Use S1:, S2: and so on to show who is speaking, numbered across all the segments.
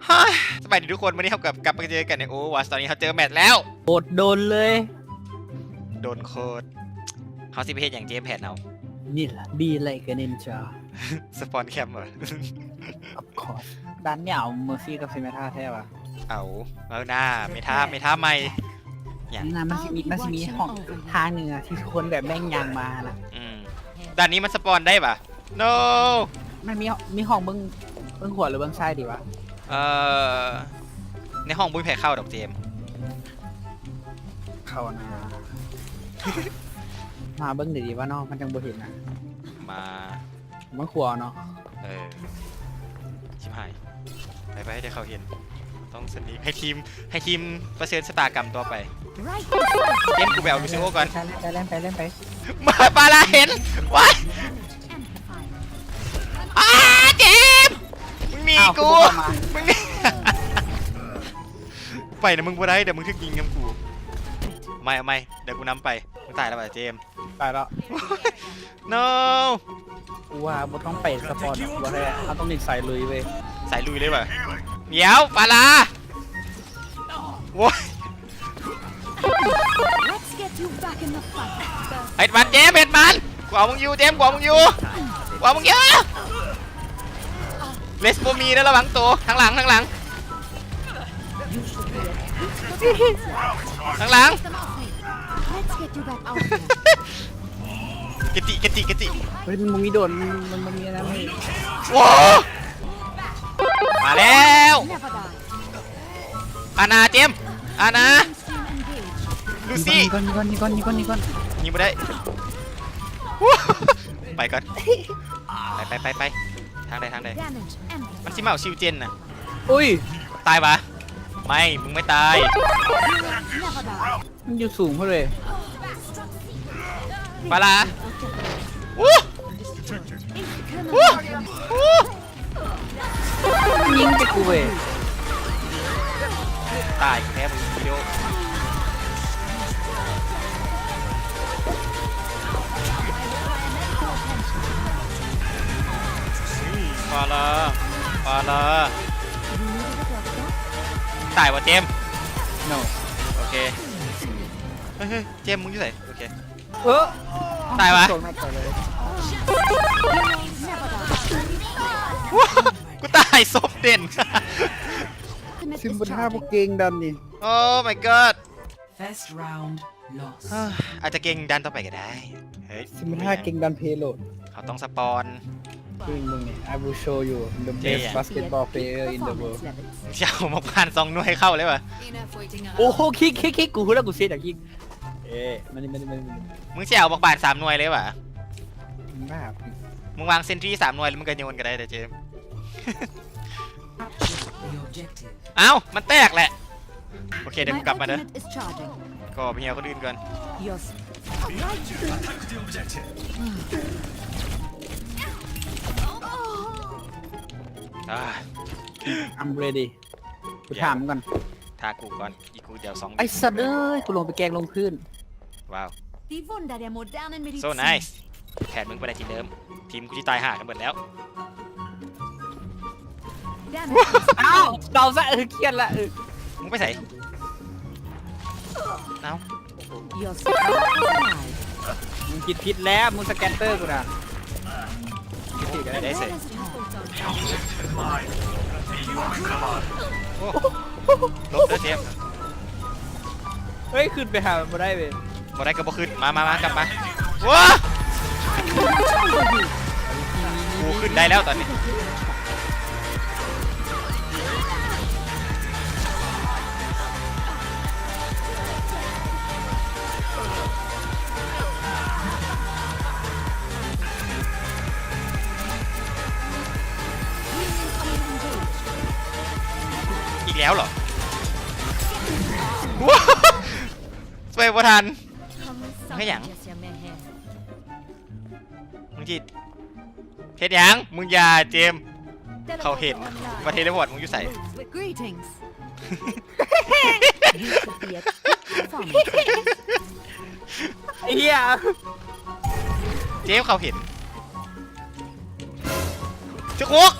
S1: ฮ่าสบายดีทุกคนวันนี้เรากลับมาเจอกันในโอเวอร์วอตตอนนี้เขาเจอแมตช์แล้ว
S2: โดดโดนเลย
S1: โดนโคตรเขาสิไปเฮ็ดอย่างเจมแพดเอา
S2: นี่แหละบีไลค์กันนินจา
S1: สปอนแคมเหรอ
S2: of course ด้านเนี่ยเอาเมอร์ซี่กับซิเมท่าแท้ป่ะ
S1: เอาหน้าไม่ท้าไม่
S2: นี่นะมันสิมีห้องทางหนึ่งอะที่คนแบบแม่งยางมานะ
S1: ด่านนี้มันสปอนได้ปะ no
S2: มันมีห้องเบิ้งหัวหรือเบิ้งซ้ายดีวะ
S1: ในห้องบุ้ยแพ้เข้าดอกเจม
S2: เข้านะ มาเบิ้งดีๆว่าเนาะมันจังบ่เห็นนะ
S1: มา
S2: มันขัวเนาะ
S1: ชิบหายไปให้ได้เขาเห็นต้องสนิทให้ทีมประเสริฐชะตากรรมตัวไปเจมกูไปเอาลูซิโอก่อน
S2: ไปเล่นไป
S1: มาปาลาเห็นว้ายเจมมึงหนี
S2: อ้าว
S1: กู
S2: เข้ามา
S1: มึงหนี ไปนะมึงบ่ได้เดี๋ยวมึงถึกยิงกับกูไม่เดี๋ยวกูนำไปมึงตายแล้วป่ะเจม
S2: ไปแล้ว
S1: no
S2: กูว่าบ่ต้องไปสปอร์ตบ่ได้เอาต้องนิดใส่ลุยเว้ย
S1: ใส่ลุยเลยป่ะเดี๋ยวปาลาโว้ย
S3: Let's get you back in the fight.
S1: เห็ดมันเจมเห็ดมันกว่ามึงอยู่เจมกว่ามึงอยู่เลสโบมีแล้วระวังตัวทางหลัง
S3: You should be at
S1: ทางหลัง
S3: Let's get you back out here.
S1: กะจิ
S2: เฮ้ยมันมีโดนมันมีอะไรไหม
S1: ว้ามาแล้ว
S3: Never die.
S1: อาณาเจมอาณา
S3: Mainstream engage.
S1: ลูซี่
S2: นี่ก่อน
S1: ยิงไม่ได้วู้ไปก่อนไปทางใด
S3: Damage
S1: มัน
S3: endless.
S1: ชิมาเอาชิวเจนน่ะ
S2: อุ้ย
S1: ตายปะไม่มึงไม่ตาย
S3: Never die.
S2: มันอยู่สูงเท่าเลย
S1: ปาลาวู้
S2: ยิงไปกูเว้ย
S1: ตายแพ้มึงวิดีโอปาลาตายวะเจม
S2: no
S1: โอเคเฮ้ยเจมมึงอยู่ไหนโอเค
S2: เออ
S1: ตายวะ
S2: โดนมาต่อเลย
S3: Never die.
S1: ว้ากูตายศพเด่น
S3: Ultimate
S2: ซิม
S3: is
S2: บนท่าพวก
S3: charging.
S2: เกงดำนี่
S1: โอ้ my god
S4: First round lost.
S1: อาจจะเก่งดันต่อไปก็ได้เฮ้ย
S2: ซิมบนท่าเกงดำเพโลด
S1: เขาต้องสปอน
S2: คือมึงนี่ I will show you the best
S1: Yeah.
S2: basketball player in the world
S3: Performance levels.
S1: เจ้ามาผ่าน2 หน่วยเข้าเลยวะ
S2: โอ้โหคิกกูพูดแล้วกูเสียจากคิกเอ๊ะมัน
S1: มึงเสี่ยวบอกบาน3 หน่วยเลยวะ
S2: บ้า
S1: มึงวางเซนทรี3 หน่วยแล้วมึงก็โยนก็ได้แต่เจม
S4: The objective.
S1: เอ้ามันแตกแหละโอเคเดี๋ยว
S3: My
S1: กูกลับมาเด้อ
S3: ultimate is charging.
S1: ก็ไปเฮียคนอื่นก่อน
S3: Your right.
S1: อ่า
S2: I'm ready กูถามก่อน
S1: ทากูก่อนอีกกูเดี๋ยว2
S2: ไอ้สัตว์เอ้ยกูลงไปแกงลงพื้น
S1: ว้าว
S3: Die Wunder der modernen Medizin.
S1: so nice แผนมึงไปได้ทีเดิมทีมกูที่ตายห่ากันหมดแล้ว
S3: Damage.
S2: อ้าวเดาซะเครียดละ
S1: มึงไปใส่เอ้า
S3: Your support is alive.
S2: มึงคิดผิดแล้วมึงสแกนเตอร์กูนะ
S1: ไม่ได้เสร็จ
S3: Well as at home.
S1: โอ้ลบเด้อเจม
S2: เฮ้ยขึ้นไปหามันบ่ได้เว้ย
S1: บ่ได้ก็บ่ขึ้นมากลับมาว้ากูขึ้นได้แล้วตอนนี้อีกแล้วเหรอว้าสวยบ่ทัน Cái dạng? มึงจีเฮ็ดหยังมึงอย่าเจมเขาเห็นมาเทเลพอร์ตมึงอยู่ใส่
S3: Greetings. You should be at performance.
S2: ไอ้เหี้ย
S1: เจมเขาเห็นจุกมุก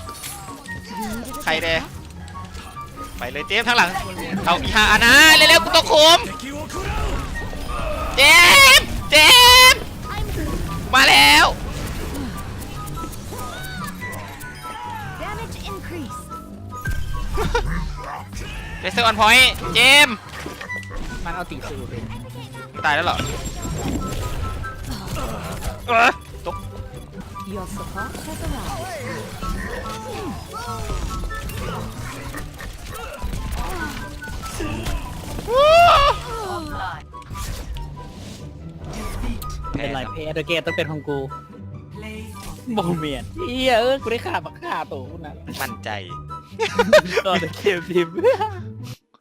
S3: You needed a
S1: ใครแด
S3: backup?
S1: ไปเลยเจมส์ทางหลังเอาอีหาอานะเร็วๆกูต้องคุมเจมส์เจมส์มาแล้ว
S3: Damage increase.
S1: เลเซอร์ออนพอยต์เจมส์
S2: มันเอาตีสูเป็น
S1: ตายแล้วเหรอตก
S3: Your support has arrived.
S2: เป็นไรเพย์ตัวเกตต้องเป็นของกู
S4: Play of
S2: โมเมียนเฮียกูได้ขาบักขาโตกูนะ
S1: มั่นใจ
S2: ตอนเกมทีม